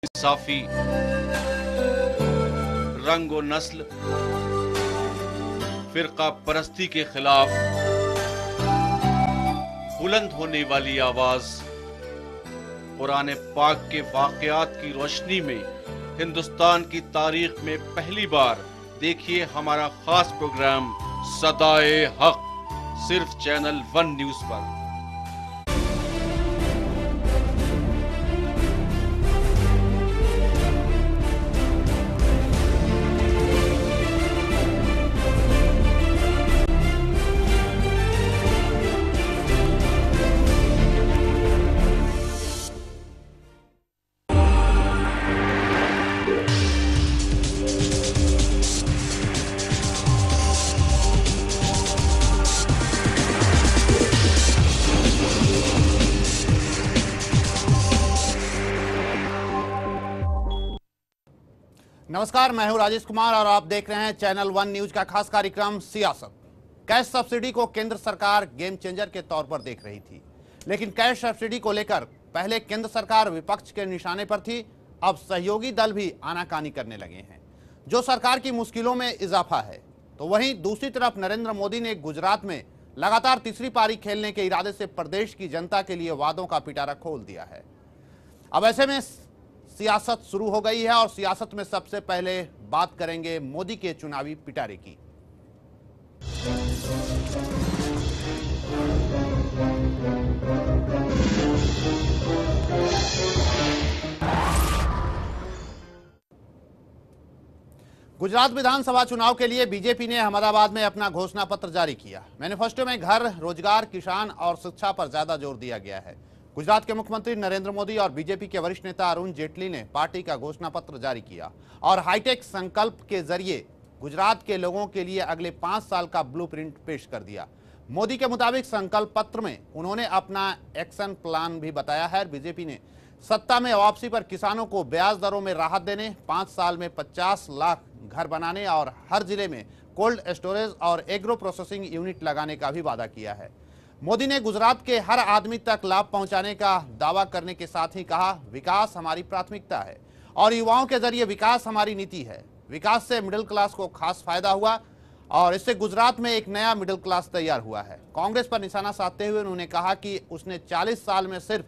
इंसाफी, रंग और नस्ल, फिरका परस्ती के खिलाफ बुलंद होने वाली आवाज, कुरान पाक के वाकयात की रोशनी में हिंदुस्तान की तारीख में पहली बार देखिए हमारा खास प्रोग्राम सदाए हक, सिर्फ चैनल वन न्यूज पर। नमस्कार, मैं हूं राजेश कुमार और आप देख रहे हैं चैनल वन न्यूज का खास कार्यक्रम सियासत। कैश सब्सिडी को केंद्र सरकार गेम चेंजर के तौर पर देख रही थी, लेकिन कैश सब्सिडी को लेकर पहले केंद्र सरकार विपक्ष के निशाने पर थी, अब सहयोगी दल भी आनाकानी करने लगे हैं, जो सरकार की मुश्किलों में इजाफा है। तो वहीं दूसरी तरफ नरेंद्र मोदी ने गुजरात में लगातार तीसरी पारी खेलने के इरादे से प्रदेश की जनता के लिए वादों का पिटारा खोल दिया है। अब ऐसे में सियासत शुरू हो गई है और सियासत में सबसे पहले बात करेंगे मोदी के चुनावी पिटारे की। गुजरात विधानसभा चुनाव के लिए बीजेपी ने अहमदाबाद में अपना घोषणा पत्र जारी किया। मैनिफेस्टो में घर, रोजगार, किसान और शिक्षा पर ज्यादा जोर दिया गया है। गुजरात के मुख्यमंत्री नरेंद्र मोदी और बीजेपी के वरिष्ठ नेता अरुण जेटली ने पार्टी का घोषणा पत्र जारी किया और हाईटेक संकल्प के जरिए गुजरात के लोगों के लिए अगले 5 साल का ब्लूप्रिंट पेश कर दिया। मोदी के मुताबिक संकल्प पत्र में उन्होंने अपना एक्शन प्लान भी बताया है। बीजेपी ने सत्ता में वापसी पर किसानों को ब्याज दरों में राहत देने, 5 साल में 50 लाख घर बनाने और हर जिले में कोल्ड स्टोरेज और एग्रो प्रोसेसिंग यूनिट लगाने का भी वादा किया है। मोदी ने गुजरात के हर आदमी तक लाभ पहुंचाने का दावा करने के साथ ही कहा, विकास हमारी प्राथमिकता है और युवाओं के जरिए विकास हमारी नीति है। विकास से मिडिल क्लास को खास फायदा हुआ और इससे गुजरात में एक नया मिडिल क्लास तैयार हुआ है। कांग्रेस पर निशाना साधते हुए उन्होंने कहा कि उसने 40 साल में सिर्फ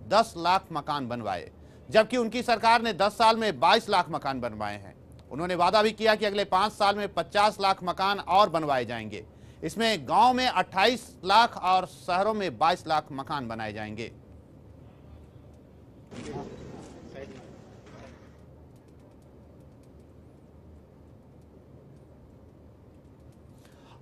10 लाख मकान बनवाए, जबकि उनकी सरकार ने 10 साल में 22 लाख मकान बनवाए हैं। उन्होंने वादा भी किया कि अगले 5 साल में 50 लाख मकान और बनवाए जाएंगे। इसमें गांव में 28 लाख और शहरों में 22 लाख मकान बनाए जाएंगे।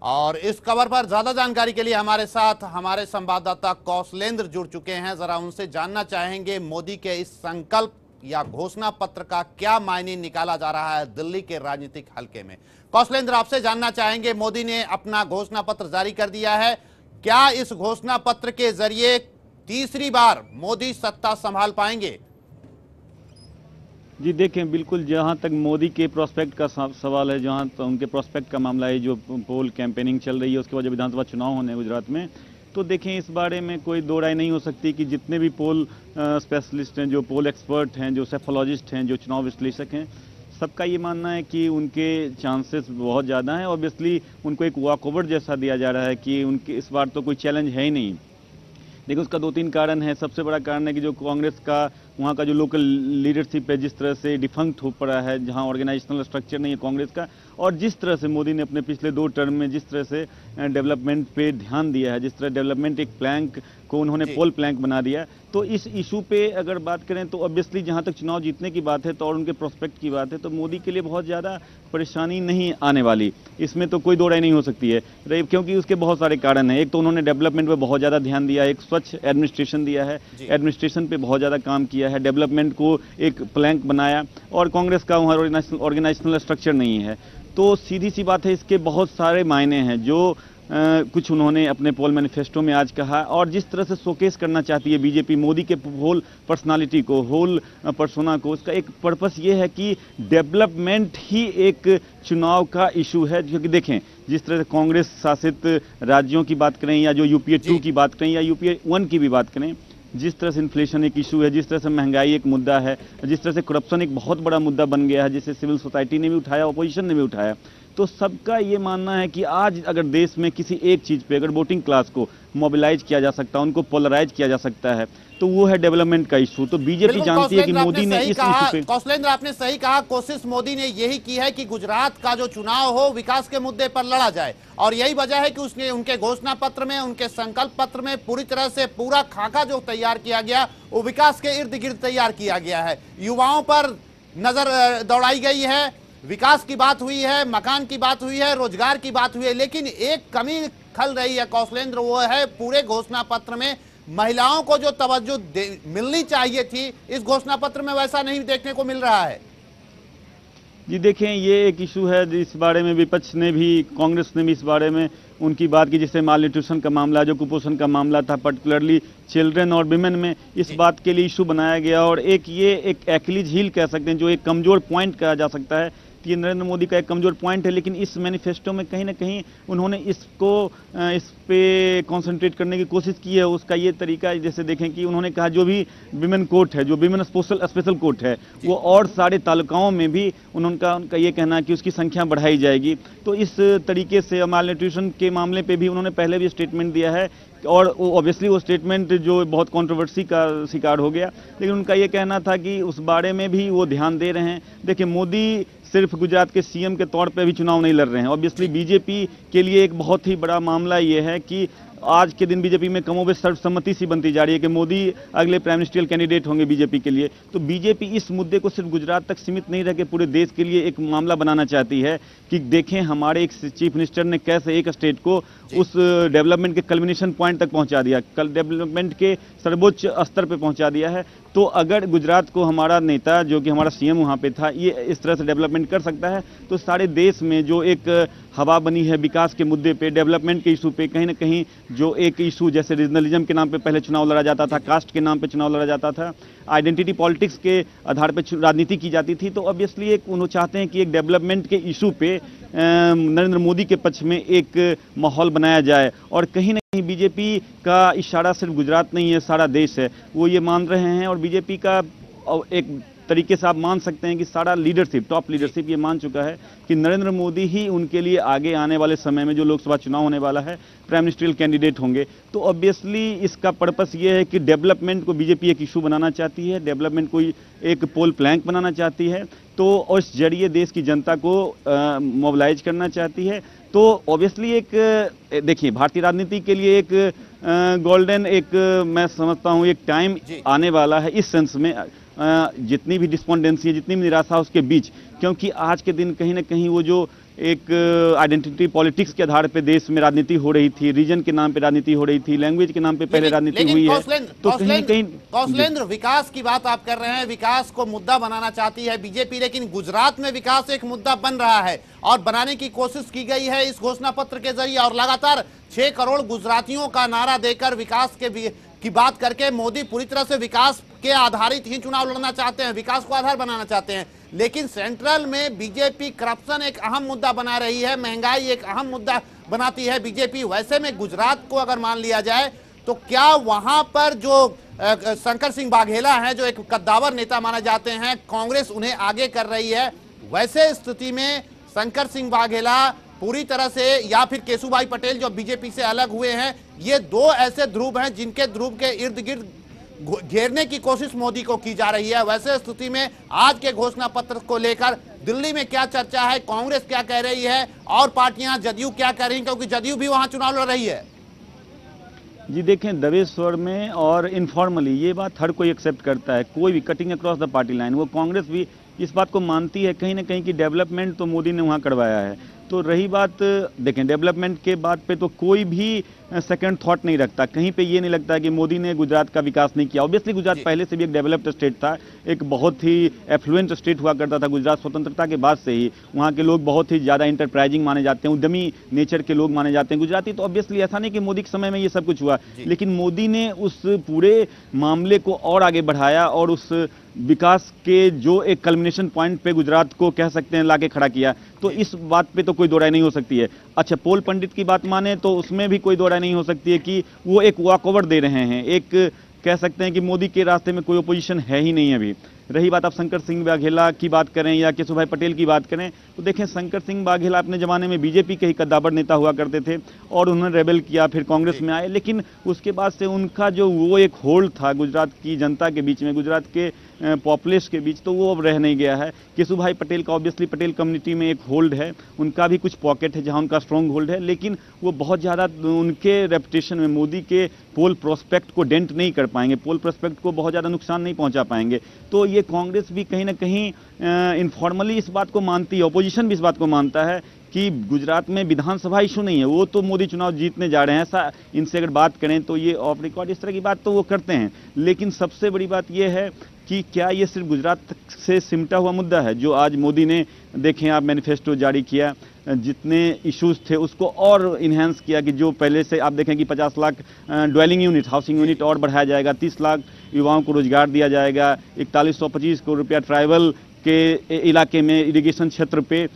और इस खबर पर ज्यादा जानकारी के लिए हमारे साथ हमारे संवाददाता कौशलेंद्र जुड़ चुके हैं। जरा उनसे जानना चाहेंगे मोदी के इस संकल्प या घोषणा पत्र का क्या मायने निकाला जा रहा है दिल्ली के राजनीतिक हलके में। कौशलेंद्र, आपसे जानना चाहेंगे, मोदी ने अपना घोषणा पत्र जारी कर दिया है, क्या इस घोषणा पत्र के जरिए तीसरी बार मोदी सत्ता संभाल पाएंगे? जी देखें, बिल्कुल जहां तक मोदी के प्रोस्पेक्ट का सवाल है, जहां तक उनके प्रोस्पेक्ट का मामला है, जो पोल कैंपेनिंग चल रही है, उसके बाद जब विधानसभा चुनाव होने हैं गुजरात में, तो देखें इस बारे में कोई दो राय नहीं हो सकती कि जितने भी पोल स्पेशलिस्ट हैं, जो पोल एक्सपर्ट हैं, जो सेफोलॉजिस्ट हैं, जो चुनाव विश्लेषक हैं, सबका ये मानना है कि उनके चांसेस बहुत ज़्यादा हैं। ऑब्वियसली उनको एक वॉकओवर जैसा दिया जा रहा है कि उनके इस बार तो कोई चैलेंज है ही नहीं। देखिए उसका 2-3 कारण है। सबसे बड़ा कारण है कि जो कांग्रेस का वहाँ का जो लोकल लीडरशिप है, जिस तरह से डिफंक्ट हो पड़ा है, जहाँ ऑर्गेनाइजेशनल स्ट्रक्चर नहीं है कांग्रेस का, और जिस तरह से मोदी ने अपने पिछले 2 टर्म में जिस तरह से डेवलपमेंट पे ध्यान दिया है, जिस तरह डेवलपमेंट एक प्लैंक को उन्होंने पोल प्लैंक बना दिया, तो इस इशू पे अगर बात करें तो ऑब्वियसली जहाँ तक चुनाव जीतने की बात है तो और उनके प्रोस्पेक्ट की बात है, तो मोदी के लिए बहुत ज़्यादा परेशानी नहीं आने वाली, इसमें तो कोई दो राय नहीं हो सकती है, क्योंकि उसके बहुत सारे कारण हैं। एक तो उन्होंने डेवलपमेंट पे बहुत ज़्यादा ध्यान दिया है, एक स्वच्छ एडमिनिस्ट्रेशन दिया है, एडमिनिस्ट्रेशन पे बहुत ज़्यादा काम किया है, डेवलपमेंट को एक प्लैंक बनाया, और कांग्रेस का वहाँ ऑर्गेनाइजेशनल स्ट्रक्चर नहीं है। तो सीधी सी बात है, इसके बहुत सारे मायने हैं जो कुछ उन्होंने अपने पोल मैनिफेस्टो में आज कहा, और जिस तरह से शोकेस करना चाहती है बीजेपी मोदी के होल पर्सनालिटी को, होल पर्सोना को, उसका एक पर्पस ये है कि डेवलपमेंट ही एक चुनाव का इशू है। क्योंकि देखें जिस तरह से कांग्रेस शासित राज्यों की बात करें या जो यूपीए 2 की बात करें या यूपीए 1 की भी बात करें, जिस तरह से इन्फ्लेशन एक इशू है, जिस तरह से महंगाई एक मुद्दा है, जिस तरह से करप्शन एक बहुत बड़ा मुद्दा बन गया है, जिसे सिविल सोसाइटी ने भी उठाया, अपोजिशन ने भी उठाया, तो सबका ये मानना है कि आज अगर देश में किसी एक चीज़ पे अगर वोटिंग क्लास को मोबिलाइज किया जा सकता है, उनको पोलराइज किया जा सकता है, तो वो है डेवलपमेंट का इशू। तो बीजेपी जानती है कि मोदी ने इस इशू पे। कौशलेंद्र, आपने सही कहा, कोशिश मोदी ने यही की है कि गुजरात का जो चुनाव हो विकास के मुद्दे पर लड़ा जाए, और यही वजह है कि उसने उनके घोषणा पत्र में, उनके संकल्प पत्र में पूरी तरह से पूरा खाका जो तैयार किया गया वो विकास के इर्द गिर्द तैयार किया गया है। युवाओं पर नजर दौड़ाई गई है, विकास की बात हुई है, मकान की बात हुई है, रोजगार की बात हुई है, लेकिन एक कमी खल रही है कौशलेंद्र, वो है पूरे घोषणा पत्र में महिलाओं को जो तवज्जो मिलनी चाहिए थी, इस घोषणा पत्र में वैसा नहीं देखने को मिल रहा है। जी देखें, ये एक इशू है इस बारे में विपक्ष ने भी, कांग्रेस ने भी इस बारे में उनकी बात की, जिससे माल न्यूट्रिशन का मामला, जो कुपोषण का मामला था, पर्टिकुलरली चिल्ड्रन और विमेन में, इस बात के लिए इशू बनाया गया। और एक ये एक एक्लिज हील कह सकते हैं, जो एक कमजोर पॉइंट कहा जा सकता है, ये नरेंद्र मोदी का एक कमजोर पॉइंट है, लेकिन इस मैनिफेस्टो में कहीं ना कहीं उन्होंने इसको इस पे कंसंट्रेट करने की कोशिश की है। उसका ये तरीका जैसे देखें कि उन्होंने कहा जो भी विमेन कोर्ट है, जो विमेन स्पेशल कोर्ट है, वो और सारे तालुकाओं में भी उनका ये कहना है कि उसकी संख्या बढ़ाई जाएगी। तो इस तरीके से माल न्यूट्रिशन के मामले पे भी उन्होंने पहले भी स्टेटमेंट दिया है, और ऑब्वियसली वो स्टेटमेंट जो बहुत कंट्रोवर्सी का शिकार हो गया, लेकिन उनका ये कहना था कि उस बारे में भी वो ध्यान दे रहे हैं। देखिए, मोदी सिर्फ गुजरात के सीएम के तौर पे भी चुनाव नहीं लड़ रहे हैं। ऑब्वियसली बीजेपी के लिए एक बहुत ही बड़ा मामला ये है कि आज के दिन बीजेपी में कमोबेश सर्वसम्मति सी बनती जा रही है कि मोदी अगले प्राइम मिनिस्ट्रियल कैंडिडेट होंगे बीजेपी के लिए। तो बीजेपी इस मुद्दे को सिर्फ गुजरात तक सीमित नहीं रह के पूरे देश के लिए एक मामला बनाना चाहती है कि देखें हमारे एक चीफ मिनिस्टर ने कैसे एक स्टेट को उस डेवलपमेंट के कल्मिनेशन पॉइंट तक पहुंचा दिया, कल डेवलपमेंट के सर्वोच्च स्तर पर पहुंचा दिया है। तो अगर गुजरात को हमारा नेता, जो कि हमारा सीएम वहाँ पे था, ये इस तरह से डेवलपमेंट कर सकता है, तो सारे देश में जो एक हवा बनी है विकास के मुद्दे पे, डेवलपमेंट के इशू पे, कहीं ना कहीं जो एक इशू जैसे रीजनलिज्म के नाम पे पहले चुनाव लड़ा जाता था, कास्ट के नाम पे चुनाव लड़ा जाता था, आइडेंटिटी पॉलिटिक्स के आधार पे राजनीति की जाती थी, तो ऑब्वियसली एक उन्होंने चाहते हैं कि एक डेवलपमेंट के इशू पे नरेंद्र मोदी के पक्ष में एक माहौल बनाया जाए। और कहीं ना कहीं बीजेपी का इशारा सिर्फ गुजरात नहीं है, सारा देश है, वो ये मान रहे हैं। और बीजेपी का एक तरीके से आप मान सकते हैं कि सारा लीडरशिप, टॉप लीडरशिप ये मान चुका है कि नरेंद्र मोदी ही उनके लिए आगे आने वाले समय में जो लोकसभा चुनाव होने वाला है प्राइम मिनिस्ट्रियल कैंडिडेट होंगे। तो ऑब्वियसली इसका पर्पस ये है कि डेवलपमेंट को बीजेपी एक इशू बनाना चाहती है, डेवलपमेंट को एक पोल प्लैंक बनाना चाहती है, तो और इस जरिए देश की जनता को मोबिलाइज करना चाहती है। तो ऑब्वियसली एक देखिए, भारतीय राजनीति के लिए एक गोल्डन एक मैं समझता हूँ एक टाइम आने वाला है इस सेंस में, जितनी भी डिस्पोंडेंसी है, जितनी भी निराशा उसके बीच, क्योंकि आज के दिन कहीं ना कहीं वो जो एक आइडेंटिटी पॉलिटिक्स के आधार पे देश में राजनीति हो रही थी, रीजन के नाम पे राजनीति हो रही थी, लैंग्वेज के नाम पे पहले राजनीति हुई है, तो कहीं ना कहीं कौशलेंद्र, विकास की बात आप कर रहे हैं, विकास को मुद्दा बनाना चाहती है बीजेपी, लेकिन गुजरात में विकास एक मुद्दा बन रहा है और बनाने की कोशिश की गई है इस घोषणा पत्र के जरिए, और लगातार 6 करोड़ गुजरातियों का नारा देकर विकास की बात करके मोदी पूरी तरह से विकास के आधारित ही चुनाव लड़ना चाहते हैं, विकास को आधार बनाना चाहते हैं। लेकिन सेंट्रल में बीजेपी करप्शन एक अहम मुद्दा बना रही है, महंगाई एक अहम मुद्दा बनाती है बीजेपी। वैसे में गुजरात को अगर मान लिया जाए तो क्या वहां पर जो शंकर सिंह वाघेला हैं, जो एक कद्दावर नेता माने जाते हैं, कांग्रेस उन्हें आगे कर रही है, वैसे स्थिति में शंकर सिंह वाघेला पूरी तरह से, या फिर केशुभाई पटेल जो बीजेपी से अलग हुए हैं, ये दो ऐसे ध्रुव हैं जिनके ध्रुव के इर्द गिर्द घेरने की कोशिश मोदी को की जा रही है। वैसे स्थिति में आज के घोषणा पत्र को लेकर दिल्ली में क्या चर्चा है, कांग्रेस क्या कह रही है और पार्टियां जदयू क्या कह रही हैं, क्योंकि जदयू भी वहां चुनाव लड़ रही है। जी देखें, दबे स्वर में और इनफॉर्मली ये बात हर कोई एक्सेप्ट करता है, कोई भी cutting across the party line, वो कांग्रेस भी इस बात को मानती है कहीं ना कहीं कि डेवलपमेंट तो मोदी ने वहाँ करवाया है। तो रही बात देखें डेवलपमेंट के बात पे तो कोई भी सेकंड थॉट नहीं रखता, कहीं पे ये नहीं लगता कि मोदी ने गुजरात का विकास नहीं किया। ऑब्वियसली गुजरात पहले से भी एक डेवलप्ड स्टेट था, एक बहुत ही एफ्लुएंट स्टेट हुआ करता था गुजरात स्वतंत्रता के बाद से ही। वहाँ के लोग बहुत ही ज़्यादा इंटरप्राइजिंग माने जाते हैं, उद्यमी नेचर के लोग माने जाते हैं गुजराती। तो ऑब्वियसली ऐसा नहीं कि मोदी के समय में ये सब कुछ हुआ, लेकिन मोदी ने उस पूरे मामले को और आगे बढ़ाया और उस विकास के जो एक कल्मिनेशन पॉइंट पे गुजरात को कह सकते हैं लाके खड़ा किया। तो इस बात पे तो कोई दो राय नहीं हो सकती है। अच्छा, पोल पंडित की बात माने तो उसमें भी कोई दो राय नहीं हो सकती है कि वो एक वॉकओवर दे रहे हैं, एक कह सकते हैं कि मोदी के रास्ते में कोई ओपोजिशन है ही नहीं अभी। रही बात आप शंकर सिंह वाघेला की बात करें या केशुभाई पटेल की बात करें, तो देखें शंकर सिंह वाघेला अपने ज़माने में बीजेपी के ही कद्दावर नेता हुआ करते थे और उन्होंने रेबल किया, फिर कांग्रेस में आए, लेकिन उसके बाद से उनका जो वो एक होल्ड था गुजरात की जनता के बीच में, गुजरात के पॉपुलेशन के बीच, तो वो अब रह नहीं गया है। केशुभाई पटेल का ऑब्वियसली पटेल कम्युनिटी में एक होल्ड है, उनका भी कुछ पॉकेट है जहां उनका स्ट्रॉन्ग होल्ड है, लेकिन वो बहुत ज़्यादा उनके रेपुटेशन में मोदी के पोल प्रोस्पेक्ट को डेंट नहीं कर पाएंगे, पोल प्रोस्पेक्ट को बहुत ज़्यादा नुकसान नहीं पहुंचा पाएंगे। तो ये कांग्रेस भी कहीं ना कहीं इनफॉर्मली इस बात को मानती है, ऑपोजिशन भी इस बात को मानता है कि गुजरात में विधानसभा इशू नहीं है, वो तो मोदी चुनाव जीतने जा रहे हैं, ऐसा इनसे अगर बात करें तो ये ऑफ रिकॉर्ड इस तरह की बात तो वो करते हैं। लेकिन सबसे बड़ी बात ये है कि क्या ये सिर्फ गुजरात से सिमटा हुआ मुद्दा है जो आज मोदी ने, देखें आप, मैनिफेस्टो जारी किया, जितने इश्यूज थे उसको और इन्हेंस किया कि जो पहले से आप देखें कि 50 lakh dwelling unit, housing unit और बढ़ाया जाएगा, 30 लाख युवाओं को रोजगार दिया जाएगा, 4125 करोड़ रुपया ट्राइबल के इलाके में इरिगेशन क्षेत्र पे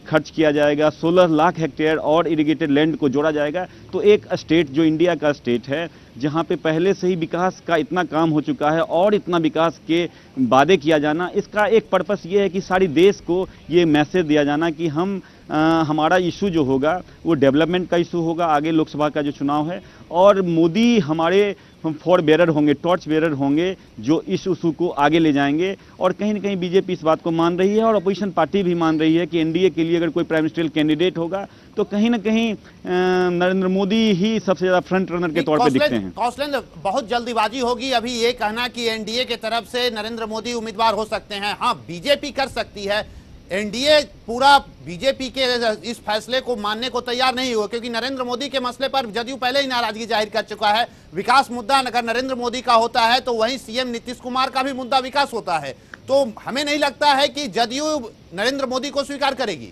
खर्च किया जाएगा, 16 लाख हेक्टेयर और इरिगेटेड लैंड को जोड़ा जाएगा। तो एक स्टेट जो इंडिया का स्टेट है जहां पे पहले से ही विकास का इतना काम हो चुका है और इतना विकास के वादे किया जाना, इसका एक पर्पस ये है कि सारी देश को ये मैसेज दिया जाना कि हमारा इशू जो होगा वो डेवलपमेंट का इशू होगा, आगे लोकसभा का जो चुनाव है, और मोदी हमारे फॉर बेरर होंगे, टॉर्च बेरर होंगे जो इस इशू को आगे ले जाएंगे। और कहीं ना कहीं बीजेपी इस बात को मान रही है और अपोजिशन पार्टी भी मान रही है कि एनडीए के लिए अगर कोई प्राइम मिनिस्टरियल कैंडिडेट होगा तो कहीं ना कहीं नरेंद्र मोदी ही सबसे ज्यादा फ्रंट रनर के तौर पे दिखते हैं। कौशलेंद्र, बहुत जल्दीबाजी होगी अभी ये कहना कि एनडीए के तरफ से नरेंद्र मोदी उम्मीदवार हो सकते हैं। हाँ, बीजेपी कर सकती है, एनडीए पूरा बीजेपी के इस फैसले को मानने को तैयार नहीं हुआ, क्योंकि नरेंद्र मोदी के मसले पर जदयू पहले ही नाराजगी जाहिर कर चुका है। विकास मुद्दा अगर नरेंद्र मोदी का होता है तो वहीं सीएम नीतीश कुमार का भी मुद्दा विकास होता है, तो हमें नहीं लगता है कि जदयू नरेंद्र मोदी को स्वीकार करेगी।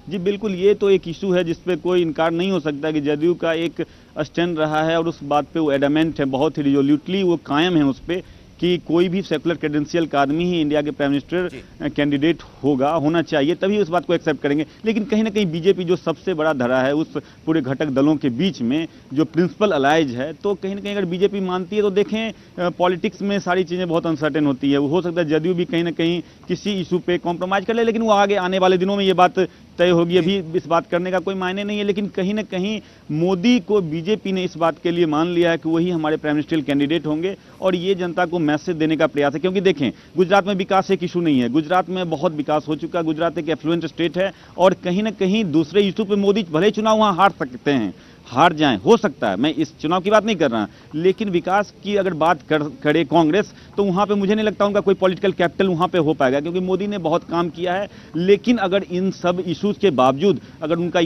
जी बिल्कुल, ये तो एक इशू है जिसपे कोई इनकार नहीं हो सकता कि जदयू का एक स्टैंड रहा है और उस बात पे वो एडमेंट है, बहुत ही रिजोल्यूटली वो कायम है उस पर कि कोई भी सेकुलर क्रेडेंशियल का आदमी ही इंडिया के प्राइम मिनिस्टर कैंडिडेट होना चाहिए, तभी उस बात को एक्सेप्ट करेंगे। लेकिन कहीं ना कहीं बीजेपी जो सबसे बड़ा धरा है उस पूरे घटक दलों के बीच में जो प्रिंसिपल अलाइज है, तो कहीं ना कहीं अगर बीजेपी मानती है तो देखें पॉलिटिक्स में सारी चीज़ें बहुत अनसर्टेन होती है, हो सकता है जदयू भी कहीं ना कहीं किसी इशू पे कॉम्प्रोमाइज़ कर ले, लेकिन वो आगे आने वाले दिनों में ये बात तय होगी, अभी इस बात करने का कोई मायने नहीं है। लेकिन कहीं ना कहीं मोदी को बीजेपी ने इस बात के लिए मान लिया है कि वही हमारे प्राइम मिनिस्टरियल कैंडिडेट होंगे और ये जनता को मैसेज देने का प्रयास है। क्योंकि देखें गुजरात में विकास एक इशू नहीं है, गुजरात में बहुत विकास हो चुका है, गुजरात एक एफ्लुएंट स्टेट है और कहीं ना कहीं दूसरे इशू पे मोदी भले चुनाव वहाँ हार सकते हैं, हार जाएं, हो सकता है, मैं इस चुनाव की बात नहीं कर रहा, लेकिन विकास की अगर बात करे कांग्रेस तो वहां पे मुझे नहीं लगता उनका कोई पॉलिटिकल कैपिटल वहां पे हो पाएगा, क्योंकि मोदी ने बहुत काम किया है। लेकिन अगर इन सब इश्यूज के बावजूद अगर उनका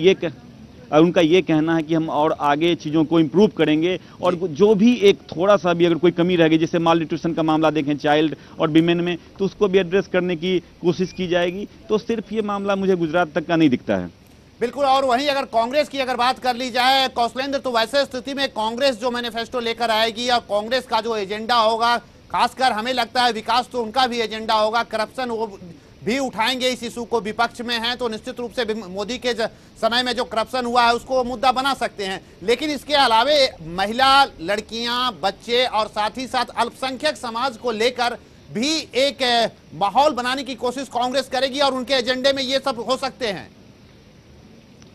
ये कहना है कि हम और आगे चीज़ों को इम्प्रूव करेंगे और जो भी एक थोड़ा सा भी अगर कोई कमी रह गई, जैसे माल न्यूट्रिशन का मामला देखें चाइल्ड और विमेन में, तो उसको भी एड्रेस करने की कोशिश की जाएगी। तो सिर्फ ये मामला मुझे गुजरात तक का नहीं दिखता है। बिल्कुल। और वहीं अगर कांग्रेस की अगर बात कर ली जाए कौशलेंद्र, तो वैसे स्थिति में कांग्रेस जो मैनिफेस्टो लेकर आएगी और कांग्रेस का जो एजेंडा होगा, खासकर हमें लगता है विकास तो उनका भी एजेंडा होगा, करप्शन वो भी उठाएंगे, इस इशू को विपक्ष में है तो निश्चित रूप से मोदी के समय में जो करप्शन हुआ है उसको मुद्दा बना सकते हैं। लेकिन इसके अलावे महिला, लड़कियां, बच्चे और साथ ही साथ अल्पसंख्यक समाज को लेकर भी एक माहौल बनाने की कोशिश कांग्रेस करेगी और उनके एजेंडे में ये सब हो सकते हैं।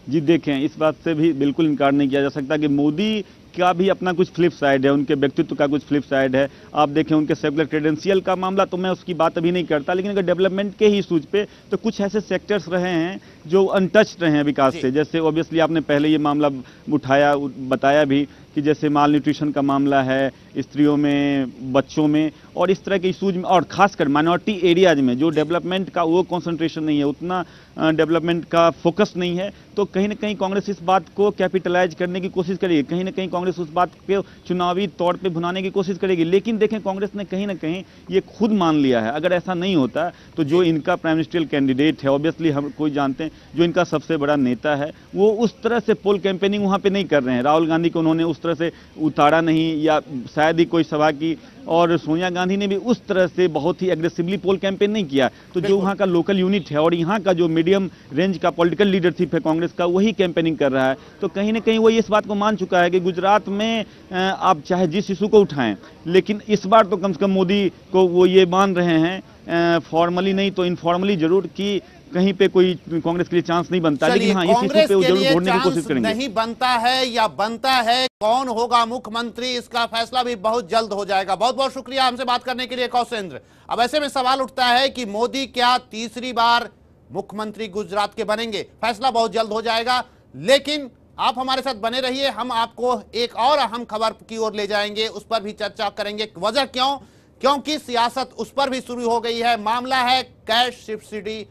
जी देखें, इस बात से भी बिल्कुल इनकार नहीं किया जा सकता कि मोदी का भी अपना कुछ फ्लिप साइड है, उनके व्यक्तित्व का कुछ फ्लिप साइड है। आप देखें उनके सेकुलर क्रेडेंशियल का मामला तो मैं उसकी बात अभी नहीं करता, लेकिन अगर डेवलपमेंट के ही इशूज पे तो कुछ ऐसे सेक्टर्स रहे हैं जो अनटच्ड रहे हैं विकास से। जैसे ऑब्वियसली आपने पहले ये मामला उठाया, बताया भी कि जैसे माल न्यूट्रिशन का मामला है, स्त्रियों में, बच्चों में और इस तरह के इशूज में, और खासकर माइनॉरिटी एरियाज में जो डेवलपमेंट का वो कंसंट्रेशन नहीं है, उतना डेवलपमेंट का फोकस नहीं है, तो कहीं ना कहीं कांग्रेस इस बात को कैपिटलाइज करने की कोशिश करेगी, कहीं ना कहीं कांग्रेस उस बात को चुनावी तौर पे भुनाने की कोशिश करेगी। लेकिन देखें कांग्रेस ने कहीं ना कहीं ये खुद मान लिया है, अगर ऐसा नहीं होता तो जो इनका प्राइम मिनिस्टरियल कैंडिडेट है, ऑब्वियसली हम कोई जानते हैं जो इनका सबसे बड़ा नेता है, वो उस तरह से पोल कैंपेनिंग वहाँ पे नहीं कर रहे हैं। राहुल गांधी को उन्होंने उस तरह से उतारा नहीं, या शायद ही कोई सभा की, और सोनिया गांधी ने भी उस तरह से बहुत ही एग्रेसिवली पोल कैंपेन नहीं किया। तो जो वहाँ का लोकल यूनिट है और यहाँ का जो मीडियम रेंज का पॉलिटिकल लीडरशिप है कांग्रेस का, वही कैंपेनिंग कर रहा है। तो कहीं ना कहीं वो इस बात को मान चुका है कि गुजरात में आप चाहे जिस इशू को उठाएं, लेकिन इस बार तो कम से कम मोदी को वो ये मान रहे हैं, फॉर्मली नहीं तो इनफॉर्मली जरूर, कि कहीं पे कोई कांग्रेस के लिए चांस नहीं बनता, लेकिन हाँ इस इशू पे वो जरूर घोड़ने की कोशिश करेंगे। नहीं बनता है या बनता है, कौन होगा मुख्यमंत्री, इसका फैसला भी बहुत जल्द हो जाएगा। बहुत बहुत शुक्रिया हमसे बात करने के लिए कौशेंद्र। अब ऐसे में सवाल उठता है कि मोदी क्या तीसरी बार मुख्यमंत्री गुजरात के बनेंगे? फैसला बहुत जल्द हो जाएगा, लेकिन आप हमारे साथ बने रहिए, हम आपको एक और अहम खबर की ओर ले जाएंगे, उस पर भी चर्चा करेंगे। वजह क्यों? क्योंकि सियासत उस पर भी शुरू हो गई है। मामला है कैश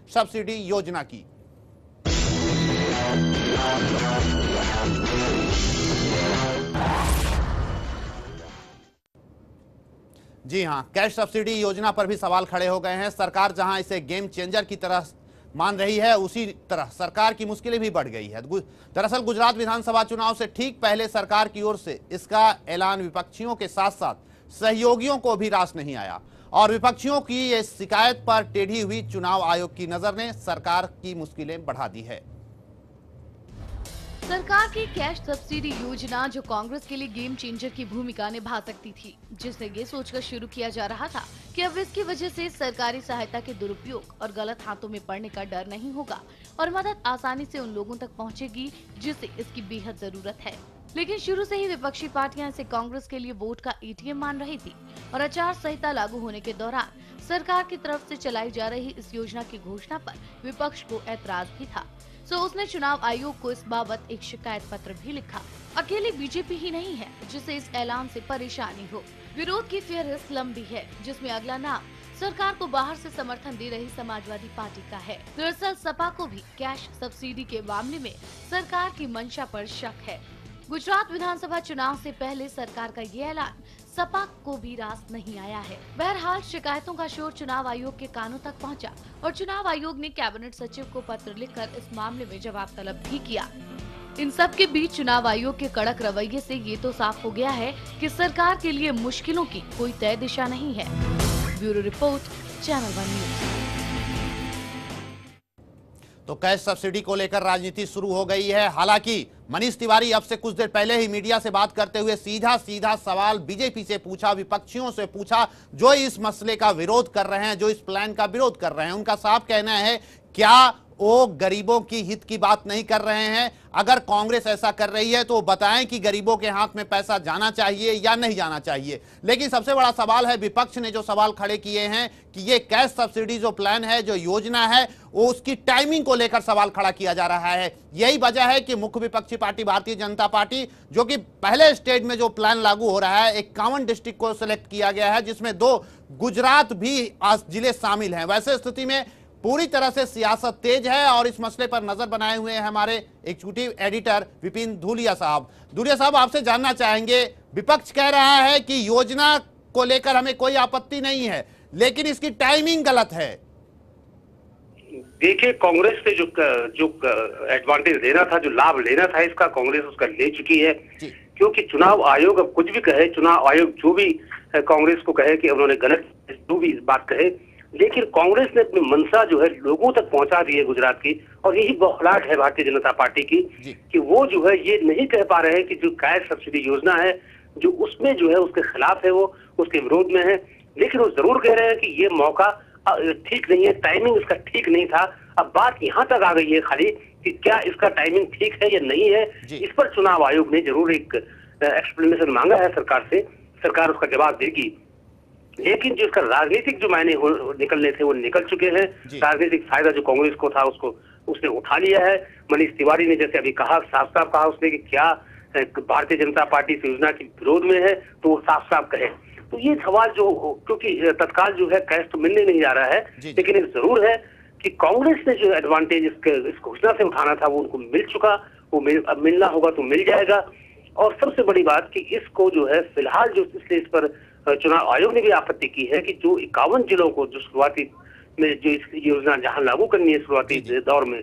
सब्सिडी योजना की। जी हां, कैश सब्सिडी योजना पर भी सवाल खड़े हो गए हैं। सरकार जहां इसे गेम चेंजर की तरह मान रही है, उसी तरह सरकार की मुश्किलें भी बढ़ गई है। दरअसल गुजरात विधानसभा चुनाव से ठीक पहले सरकार की ओर से इसका ऐलान विपक्षियों के साथ साथ सहयोगियों को भी रास नहीं आया, और विपक्षियों की ये शिकायत पर टेढ़ी हुई चुनाव आयोग की नजर ने सरकार की मुश्किलें बढ़ा दी है। सरकार की कैश सब्सिडी योजना जो कांग्रेस के लिए गेम चेंजर की भूमिका निभा सकती थी, जिसे ये सोचकर शुरू किया जा रहा था कि अब इसकी वजह से सरकारी सहायता के दुरुपयोग और गलत हाथों में पड़ने का डर नहीं होगा और मदद आसानी से उन लोगों तक पहुंचेगी जिसे इसकी बेहद जरूरत है। लेकिन शुरू से ही विपक्षी पार्टियां इसे कांग्रेस के लिए वोट का एटीएम मान रही थी और आचार संहिता लागू होने के दौरान सरकार की तरफ से चलाई जा रही इस योजना की घोषणा पर विपक्ष को ऐतराज भी था। सो उसने चुनाव आयोग को इस बाबत एक शिकायत पत्र भी लिखा। अकेली बीजेपी ही नहीं है जिसे इस ऐलान से परेशानी हो। विरोध की फेहरिस्त लंबी है, जिसमें अगला नाम सरकार को बाहर से समर्थन दे रही समाजवादी पार्टी का है। दरअसल सपा को भी कैश सब्सिडी के मामले में सरकार की मंशा पर शक है। गुजरात विधानसभा चुनाव से पहले सरकार का ये ऐलान सपा को भी रास नहीं आया है। बहरहाल शिकायतों का शोर चुनाव आयोग के कानों तक पहुंचा और चुनाव आयोग ने कैबिनेट सचिव को पत्र लिखकर इस मामले में जवाब तलब भी किया। इन सब के बीच चुनाव आयोग के कड़क रवैये से ये तो साफ हो गया है कि सरकार के लिए मुश्किलों की कोई तय दिशा नहीं है। Bureau report, channel 1 news. तो कैश सब्सिडी को लेकर राजनीति शुरू हो गई है। हालांकि मनीष तिवारी अब से कुछ देर पहले ही मीडिया से बात करते हुए सीधा सवाल बीजेपी से पूछा, विपक्षियों से पूछा, जो इस मसले का विरोध कर रहे हैं, जो इस प्लान का विरोध कर रहे हैं। उनका साफ कहना है, क्या वो गरीबों की हित की बात नहीं कर रहे हैं? अगर कांग्रेस ऐसा कर रही है तो वो बताएं कि गरीबों के हाथ में पैसा जाना चाहिए या नहीं जाना चाहिए। लेकिन सबसे बड़ा सवाल है, विपक्ष ने जो सवाल खड़े किए हैं कि ये कैश सब्सिडी जो प्लान है, जो योजना है, वो उसकी टाइमिंग को लेकर सवाल खड़ा किया जा रहा है। यही वजह है कि मुख्य विपक्षी पार्टी भारतीय जनता पार्टी, जो कि पहले स्टेज में जो प्लान लागू हो रहा है, 51 डिस्ट्रिक्ट को सिलेक्ट किया गया है, जिसमें 2 गुजरात भी जिले शामिल हैं। वैसे स्थिति में पूरी तरह से सियासत तेज है और इस मसले पर नजर बनाए हुए हैं हमारे एग्जीक्यूटिव एडिटर विपिन धूलिया साहब। धूलिया साहब, आपसे जानना चाहेंगे, विपक्ष कह रहा है कि योजना को लेकर हमें कोई आपत्ति नहीं है, लेकिन इसकी टाइमिंग गलत है। देखिए, कांग्रेस से जो एडवांटेज लेना था, जो लाभ लेना था, इसका कांग्रेस उसका ले चुकी है। क्योंकि चुनाव आयोग अब कुछ भी कहे, चुनाव आयोग जो भी कांग्रेस को कहे कि उन्होंने गलत जो भी बात कहे, लेकिन कांग्रेस ने अपनी मंशा जो है लोगों तक पहुंचा दी है गुजरात की। और यही बौखलाहट है भारतीय जनता पार्टी की कि वो जो है ये नहीं कह पा रहे हैं कि जो कैश सब्सिडी योजना है, जो उसमें जो है उसके खिलाफ है, वो उसके विरोध में है। लेकिन वो जरूर कह रहे हैं कि ये मौका ठीक नहीं है, टाइमिंग इसका ठीक नहीं था। अब बात यहाँ तक आ गई है खाली कि क्या इसका टाइमिंग ठीक है या नहीं है। इस पर चुनाव आयोग ने जरूर एक एक्सप्लेनेशन मांगा है सरकार से, सरकार उसका जवाब देगी। लेकिन जो इसका राजनीतिक जो मायने निकलने थे वो निकल चुके हैं। राजनीतिक फायदा जो कांग्रेस को था उसको उसने उठा लिया है। मनीष तिवारी ने जैसे अभी कहा, साफ साफ कहा उसने कि क्या भारतीय जनता पार्टी इस योजना के विरोध में है, तो वो साफ साफ कहे। तो ये सवाल जो, क्योंकि तत्काल जो है कैश तो मिलने नहीं जा रहा है, लेकिन एक जरूर है कि कांग्रेस ने जो एडवांटेज इस घोषणा से उठाना था वो उनको मिल चुका, वो मिलना होगा तो मिल जाएगा। और सबसे बड़ी बात कि इसको जो है फिलहाल जो इसलिए इस पर चुनाव आयोग ने भी आपत्ति की है कि जो 51 जिलों को जो शुरुआती में जो इस योजना जहां लागू करनी है शुरुआती दौर में,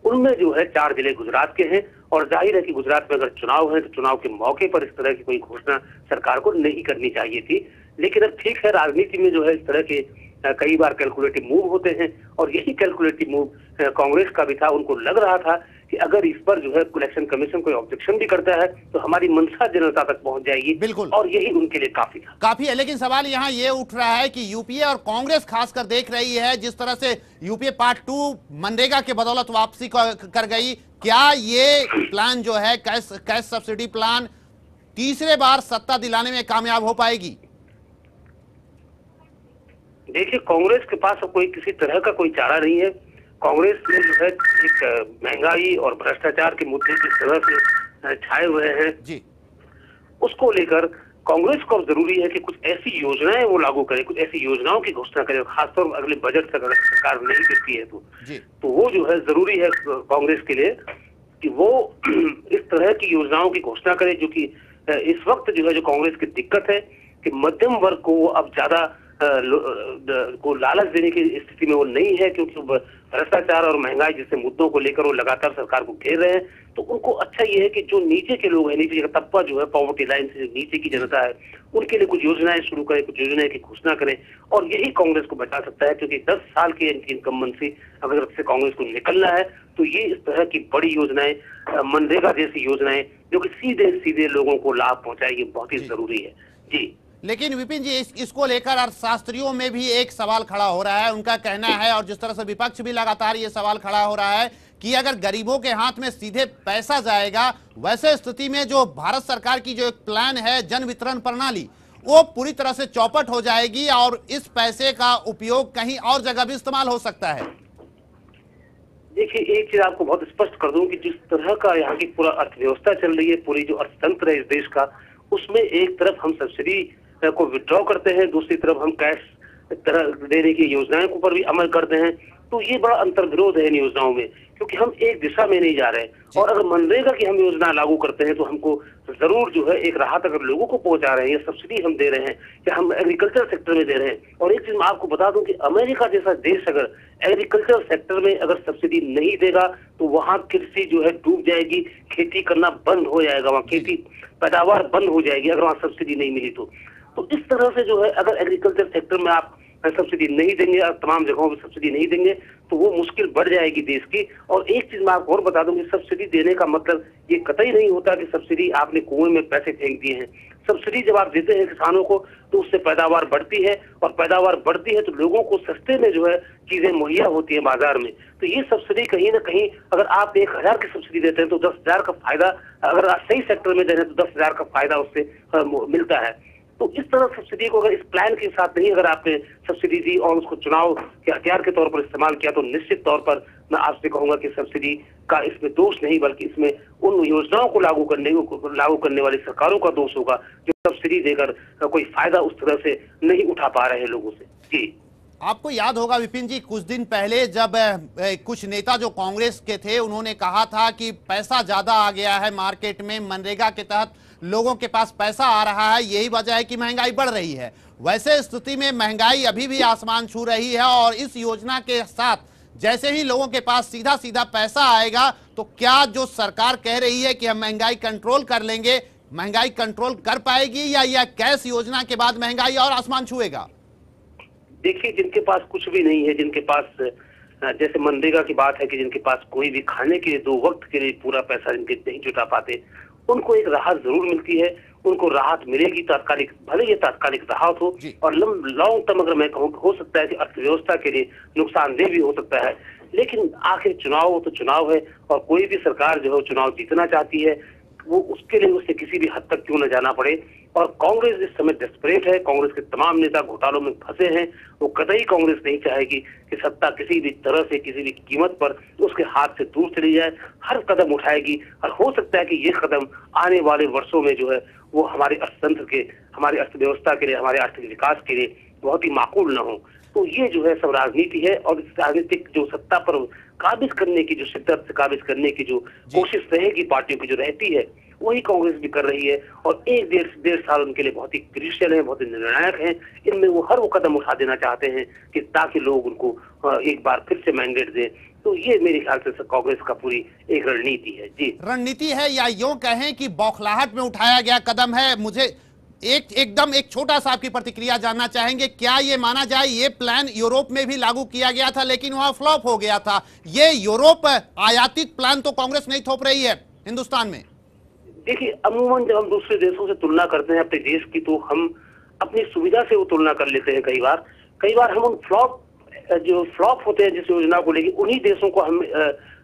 उनमें जो है 4 जिले गुजरात के हैं और जाहिर है कि गुजरात में अगर चुनाव है तो चुनाव के मौके पर इस तरह की कोई घोषणा सरकार को नहीं करनी चाहिए थी। लेकिन अब ठीक है, राजनीति में जो है इस तरह के कई बार कैलकुलेटिव मूव होते हैं और यही कैलकुलेटिव मूव कांग्रेस का भी था। उनको लग रहा था कि अगर इस पर जो है इलेक्शन कमीशन कोई ऑब्जेक्शन भी करता है तो हमारी मंशा जनता तक पहुंच जाएगी। बिल्कुल, और यही उनके लिए काफी है। लेकिन सवाल यहाँ ये उठ रहा है कि यूपीए और कांग्रेस खासकर देख रही है जिस तरह से यूपीए पार्ट 2 मनरेगा के बदौलत वापसी कर गई, क्या ये प्लान जो है कैश सब्सिडी प्लान तीसरे बार सत्ता दिलाने में कामयाब हो पाएगी? देखिए, कांग्रेस के पास कोई किसी तरह का कोई चारा नहीं है। कांग्रेस में जो है एक महंगाई और भ्रष्टाचार के मुद्दे जिस तरह से छाए हुए हैं जी, उसको लेकर कांग्रेस को जरूरी है कि कुछ ऐसी योजनाएं वो लागू करे, कुछ ऐसी योजनाओं की घोषणा करे, खासतौर पर अगले बजट तक अगर सरकार नहीं देती है तो वो जो है जरूरी है कांग्रेस के लिए कि वो इस तरह की योजनाओं की घोषणा करे जो कि इस वक्त जो है जो कांग्रेस की दिक्कत है कि मध्यम वर्ग को वो अब ज्यादा को लालच देने की स्थिति में वो नहीं है, क्योंकि भ्रष्टाचार और महंगाई जैसे मुद्दों को लेकर वो लगातार सरकार को घेर रहे हैं। तो उनको अच्छा ये है कि जो नीचे के लोग हैं, नीचे का तबका जो है, पॉवर्टी लाइन से नीचे की जनता है, उनके लिए कुछ योजनाएं शुरू करें, कुछ योजनाएं की घोषणा करें। और यही कांग्रेस को बचा सकता है, क्योंकि 10 साल की इनकम्बेंसी अगर से कांग्रेस को निकलना है तो ये इस तरह की बड़ी योजनाएं, मनरेगा जैसी योजनाएं जो कि सीधे सीधे लोगों को लाभ पहुंचाएगी, बहुत ही जरूरी है जी। लेकिन विपिन जी, इसको लेकर अर्थशास्त्रियों में भी एक सवाल खड़ा हो रहा है। उनका कहना है, और जिस तरह से विपक्ष भी लगातार ये सवाल खड़ा हो रहा है कि अगर गरीबों के हाथ में सीधे पैसा जाएगा, वैसे स्थिति में जो भारत सरकार की जो एक प्लान है जन वितरण प्रणाली, वो पूरी तरह से चौपट हो जाएगी और इस पैसे का उपयोग कहीं और जगह भी इस्तेमाल हो सकता है। देखिए, एक चीज आपको बहुत स्पष्ट कर दूं कि जिस तरह का यहाँ की पूरा अर्थव्यवस्था चल रही है, पूरी जो अर्थतंत्र है इस देश का, उसमें एक तरफ हम सब्सिडी को विड्रॉ करते हैं, दूसरी तरफ हम कैश तरह देने की योजनाओं के ऊपर भी अमल करते हैं। तो ये बड़ा अंतर्विरोध है इन योजनाओं में, क्योंकि हम एक दिशा में नहीं जा रहे हैं। और अगर मनरेगा की हम योजना लागू करते हैं तो हमको जरूर जो है एक राहत अगर लोगों को पहुंचा रहे हैं, या सब्सिडी हम दे रहे हैं, या हम एग्रीकल्चर सेक्टर में दे रहे हैं। और एक चीज मैं आपको बता दूं कि अमेरिका जैसा देश अगर एग्रीकल्चर सेक्टर में अगर सब्सिडी नहीं देगा तो वहाँ कृषि जो है डूब जाएगी, खेती करना बंद हो जाएगा, वहाँ खेती पैदावार बंद हो जाएगी अगर वहाँ सब्सिडी नहीं मिली तो इस तरह से जो है अगर एग्रीकल्चर सेक्टर में आप सब्सिडी नहीं देंगे, तमाम जगहों पे सब्सिडी नहीं देंगे, तो वो मुश्किल बढ़ जाएगी देश की। और एक चीज मैं आपको और बता दूं कि सब्सिडी देने का मतलब ये कतई नहीं होता कि सब्सिडी आपने कुएं में पैसे फेंक दिए हैं। सब्सिडी जब आप देते हैं किसानों को तो उससे पैदावार बढ़ती है, और पैदावार बढ़ती है तो लोगों को सस्ते में जो है चीजें मुहैया होती है बाजार में। तो ये सब्सिडी कहीं ना कहीं, अगर आप 1000 की सब्सिडी देते हैं तो 10,000 का फायदा, अगर आप सही सेक्टर में दे रहे हैं तो 10,000 का फायदा उससे मिलता है। तो इस तरह सब्सिडी को अगर इस प्लान के साथ नहीं अगर आपने सब्सिडी दी और उसको चुनाव के हथियार के तौर पर इस्तेमाल किया तो निश्चित तौर पर मैं आपसे कहूंगा कि सब्सिडी का इसमें दोष नहीं, बल्कि इसमें उन योजनाओं को लागू करने वाली सरकारों का दोष होगा जो सब्सिडी देकर कोई फायदा उस तरह से नहीं उठा पा रहे हैं लोगों से जी। आपको याद होगा विपिन जी, कुछ दिन पहले जब कुछ नेता जो कांग्रेस के थे उन्होंने कहा था कि पैसा ज्यादा आ गया है मार्केट में, मनरेगा के तहत लोगों के पास पैसा आ रहा है, यही वजह है कि महंगाई बढ़ रही है। वैसे स्थिति में महंगाई अभी भी आसमान छू रही है, और इस योजना के साथ जैसे ही लोगों के पास सीधा सीधा पैसा आएगा तो क्या जो सरकार कह रही है कि हम महंगाई कंट्रोल कर लेंगे, महंगाई कंट्रोल कर पाएगी, या कैश योजना के बाद महंगाई और आसमान छुएगा? देखिए, जिनके पास कुछ भी नहीं है, जिनके पास जैसे मनरेगा की बात है कि जिनके पास कोई भी खाने के 2 वक्त के लिए पूरा पैसा जिनके नहीं जुटा पाते, उनको एक राहत जरूर मिलती है। उनको राहत मिलेगी तात्कालिक, भले ये तात्कालिक राहत हो, और लॉन्ग टर्म अगर मैं कहूँ हो सकता है कि अर्थव्यवस्था के लिए नुकसानदेह भी हो सकता है। लेकिन आखिर चुनाव तो चुनाव है, और कोई भी सरकार जो है चुनाव जीतना चाहती है, वो उसके लिए उससे किसी भी हद तक क्यों न जाना पड़े। और कांग्रेस इस समय डेस्परेट है, कांग्रेस के तमाम नेता घोटालों में फंसे हैं। वो कतई कांग्रेस नहीं चाहेगी कि सत्ता किसी भी तरह से किसी भी कीमत पर उसके हाथ से दूर चली जाए, हर कदम उठाएगी। और हो सकता है कि ये कदम आने वाले वर्षों में जो है वो हमारे अर्थतंत्र के, हमारी अर्थव्यवस्था के लिए, हमारे आर्थिक विकास के लिए बहुत ही माकूल न हो। तो ये जो है सब राजनीति है, और इस राजनीतिक जो सत्ता पर काबिज करने की, जो शिद्दत से काबिज करने की जो कोशिश रहेगी पार्टियों की जो रहती है, वही कांग्रेस भी कर रही है और एक डेढ़ साल उनके लिए बहुत ही क्रिशियल है, बहुत ही निर्णायक है। इनमें वो हर वो कदम उठा देना चाहते हैं कि ताकि लोग उनको एक बार फिर से मैंडेट दें। तो ये मेरे ख्याल से कांग्रेस का पूरी एक रणनीति है। जी, रणनीति है या यूं कहें कि बौखलाहट में उठाया गया कदम है। मुझे एक छोटा सा आपकी प्रतिक्रिया जानना चाहेंगे, क्या ये माना जाए ये प्लान यूरोप में भी लागू किया गया था लेकिन वहां फ्लॉप हो गया था? ये यूरोप आयातित प्लान तो कांग्रेस नहीं थोप रही है हिंदुस्तान में। देखिए, अमूमन जब हम दूसरे देशों से तुलना करते हैं अपने देश की, तो हम अपनी सुविधा से वो तुलना कर लेते हैं। कई बार हम उन फ्लॉप होते हैं जिस योजना को लेकर, उन्हीं देशों को हम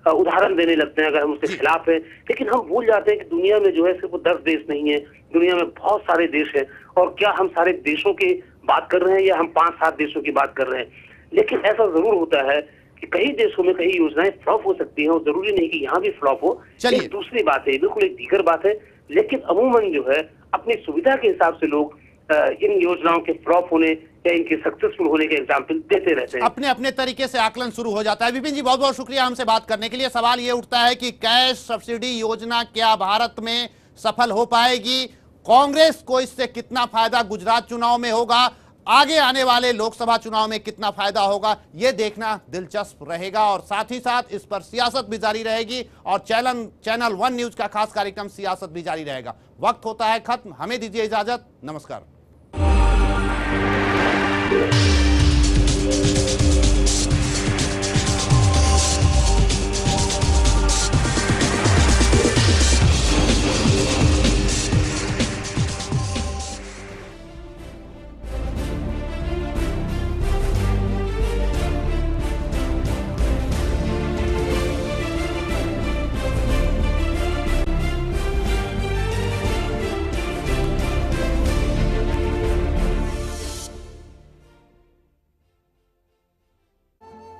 उदाहरण देने लगते हैं अगर हम उसके खिलाफ हैं। लेकिन हम भूल जाते हैं कि दुनिया में जो है सिर्फ 10 देश नहीं है, दुनिया में बहुत सारे देश हैं। और क्या हम सारे देशों की बात कर रहे हैं या हम 5-7 देशों की बात कर रहे हैं? लेकिन ऐसा जरूर होता है कि कई देशों में कई योजनाएं फ्लॉप हो सकती हैं और जरूरी नहीं कि यहाँ भी फ्लॉप हो। एक दूसरी बात है, बिल्कुल एक दीगर बात है। लेकिन अमूमन जो है अपनी सुविधा के हिसाब से लोग इन योजनाओं के फ्लॉप होने या इनके सक्सेसफुल होने के एग्जाम्पल देते रहते हैं। अपने अपने तरीके से आकलन शुरू हो जाता है। विपिन जी, बहुत बहुत शुक्रिया हमसे बात करने के लिए। सवाल ये उठता है कि कैश सब्सिडी योजना क्या भारत में सफल हो पाएगी? कांग्रेस को इससे कितना फायदा गुजरात चुनाव में होगा? आगे आने वाले लोकसभा चुनाव में कितना फायदा होगा, यह देखना दिलचस्प रहेगा। और साथ ही साथ इस पर सियासत भी जारी रहेगी और चैनल 1 न्यूज का खास कार्यक्रम सियासत भी जारी रहेगा। वक्त होता है खत्म, हमें दीजिए इजाजत, नमस्कार।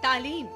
तालीम